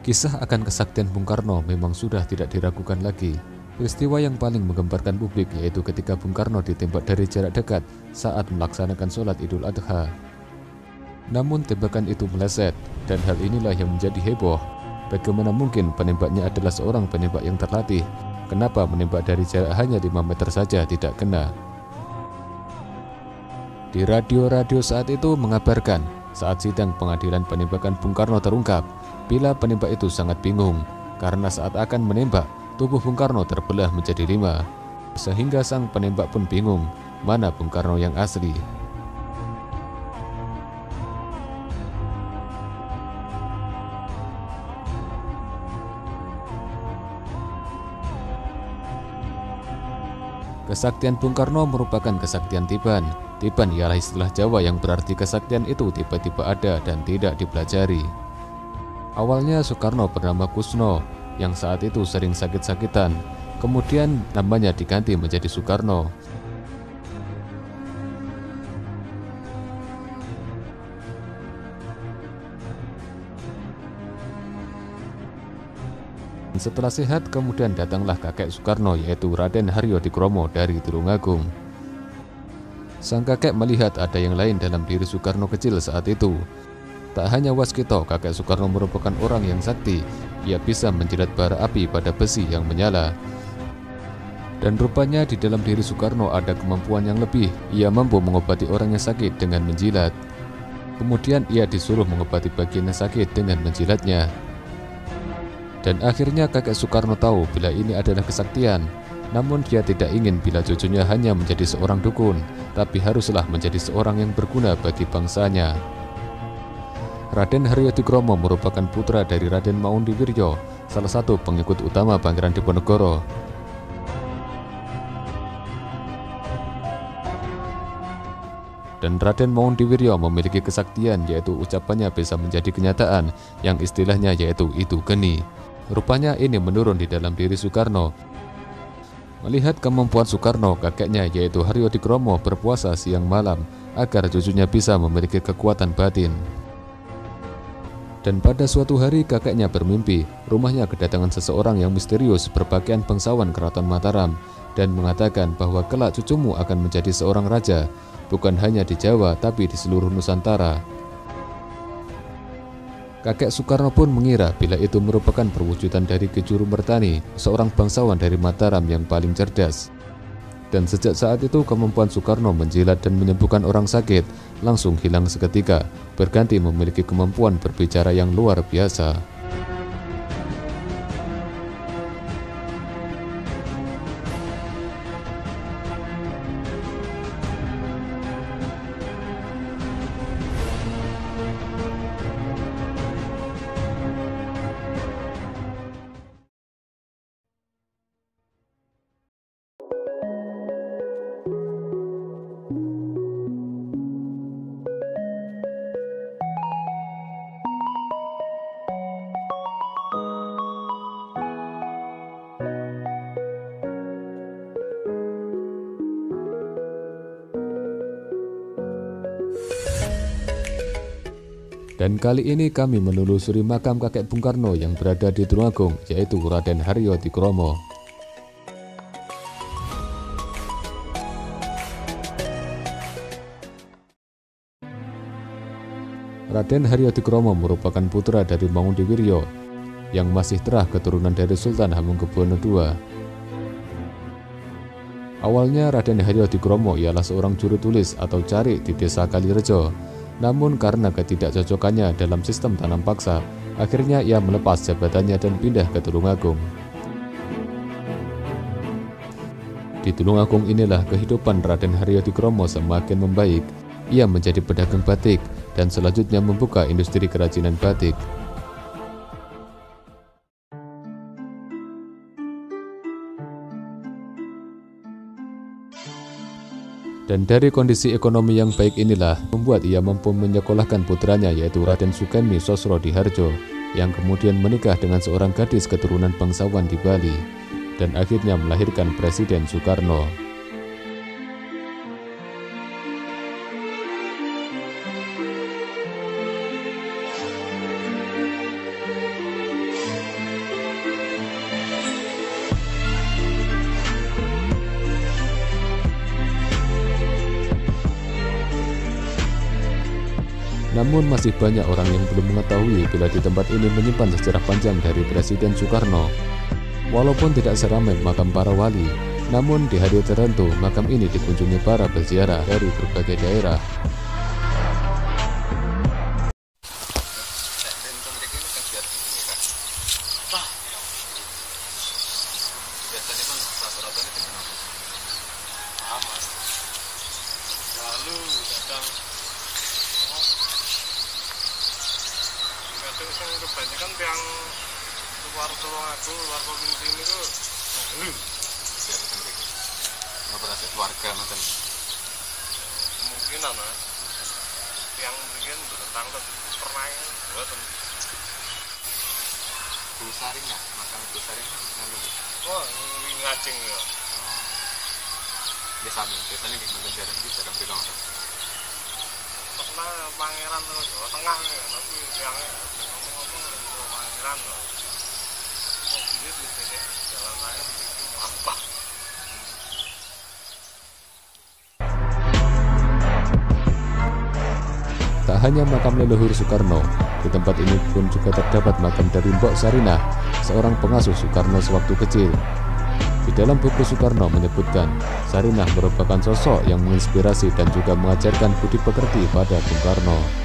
Kisah akan kesaktian Bung Karno memang sudah tidak diragukan lagi. Peristiwa yang paling menggemparkan publik yaitu ketika Bung Karno ditembak dari jarak dekat saat melaksanakan sholat Idul Adha. Namun tembakan itu meleset, dan hal inilah yang menjadi heboh. Bagaimana mungkin penembaknya adalah seorang penembak yang terlatih? Kenapa menembak dari jarak hanya 5 meter saja tidak kena? Di radio-radio saat itu mengabarkan, saat sidang pengadilan penembakan Bung Karno terungkap, bila penembak itu sangat bingung, karena saat akan menembak, tubuh Bung Karno terbelah menjadi 5, sehingga sang penembak pun bingung, mana Bung Karno yang asli. Kesaktian Bung Karno merupakan kesaktian Tiban. Tiban ialah istilah Jawa yang berarti kesaktian itu tiba-tiba ada dan tidak dipelajari. Awalnya Soekarno bernama Kusno, yang saat itu sering sakit-sakitan. Kemudian namanya diganti menjadi Soekarno. Setelah sehat, kemudian datanglah kakek Soekarno, yaitu Raden Haryo-Dikromo dari Tulungagung. Sang kakek melihat ada yang lain dalam diri Soekarno kecil saat itu. Tak hanya waskito, kakek Soekarno merupakan orang yang sakti. Ia bisa menjilat bara api pada besi yang menyala. Dan rupanya di dalam diri Soekarno ada kemampuan yang lebih. Ia mampu mengobati orang yang sakit dengan menjilat. Kemudian ia disuruh mengobati bagian yang sakit dengan menjilatnya. Dan akhirnya kakek Soekarno tahu bila ini adalah kesaktian. Namun dia tidak ingin bila cucunya hanya menjadi seorang dukun, tapi haruslah menjadi seorang yang berguna bagi bangsanya. Raden Haryo-Dikromo merupakan putra dari Raden Maundiwiryo, salah satu pengikut utama Pangeran Diponegoro. Dan Raden Maundiwiryo memiliki kesaktian, yaitu ucapannya bisa menjadi kenyataan, yang istilahnya yaitu itu geni. Rupanya ini menurun di dalam diri Soekarno. Melihat kemampuan Soekarno, kakeknya yaitu Haryo-Dikromo berpuasa siang malam agar cucunya bisa memiliki kekuatan batin. Dan pada suatu hari kakeknya bermimpi, rumahnya kedatangan seseorang yang misterius berpakaian bangsawan Keraton Mataram dan mengatakan bahwa kelak cucumu akan menjadi seorang raja, bukan hanya di Jawa tapi di seluruh Nusantara. Kakek Soekarno pun mengira bila itu merupakan perwujudan dari Ki Juru Mertani, seorang bangsawan dari Mataram yang paling cerdas. Dan sejak saat itu kemampuan Soekarno menjilat dan menyembuhkan orang sakit langsung hilang seketika, berganti memiliki kemampuan berbicara yang luar biasa. Dan kali ini kami menelusuri makam kakek Bung Karno yang berada di Tulungagung, yaitu Raden Haryo-Dikromo. Raden Haryo-Dikromo merupakan putra dari Maundiwiryo yang masih terah keturunan dari Sultan Hamengkubuwono II. Awalnya Raden Haryo-Dikromo ialah seorang juru tulis atau carik di desa Kalirejo. Namun karena ketidakcocokannya dalam sistem tanam paksa, akhirnya ia melepas jabatannya dan pindah ke Tulungagung. Di Tulungagung inilah kehidupan Raden Haryo-Dikromo semakin membaik. Ia menjadi pedagang batik dan selanjutnya membuka industri kerajinan batik. Dan dari kondisi ekonomi yang baik inilah membuat ia mampu menyekolahkan putranya yaitu Raden Sukemi Sosrodiharjo yang kemudian menikah dengan seorang gadis keturunan bangsawan di Bali dan akhirnya melahirkan Presiden Soekarno. Namun masih banyak orang yang belum mengetahui bila di tempat ini menyimpan sejarah panjang dari Presiden Soekarno. Walaupun tidak seramai makam para wali, namun di hari tertentu makam ini dikunjungi para peziarah dari berbagai daerah. Lalu kadang kebanyakan yang luar Tulungagung, luar provinsi ini tuh Keluarga macam kemungkinan yang mungkin tentang pernah buatan Busarinya, makam Busarinya wah ngacing ya biasanya di Banjarmasin di dalam bilang pernah pangeran terus Jawa Tengah nih, tapi yang ngomong-ngomong pangeran loh mobilnya di sini jalan raya bikin apa. Tak hanya makam leluhur Soekarno, di tempat ini pun juga terdapat makam dari Mbok Sarinah, seorang pengasuh Soekarno sewaktu kecil. Di dalam buku Soekarno menyebutkan, Sarinah merupakan sosok yang menginspirasi dan juga mengajarkan budi pekerti pada Bung Karno.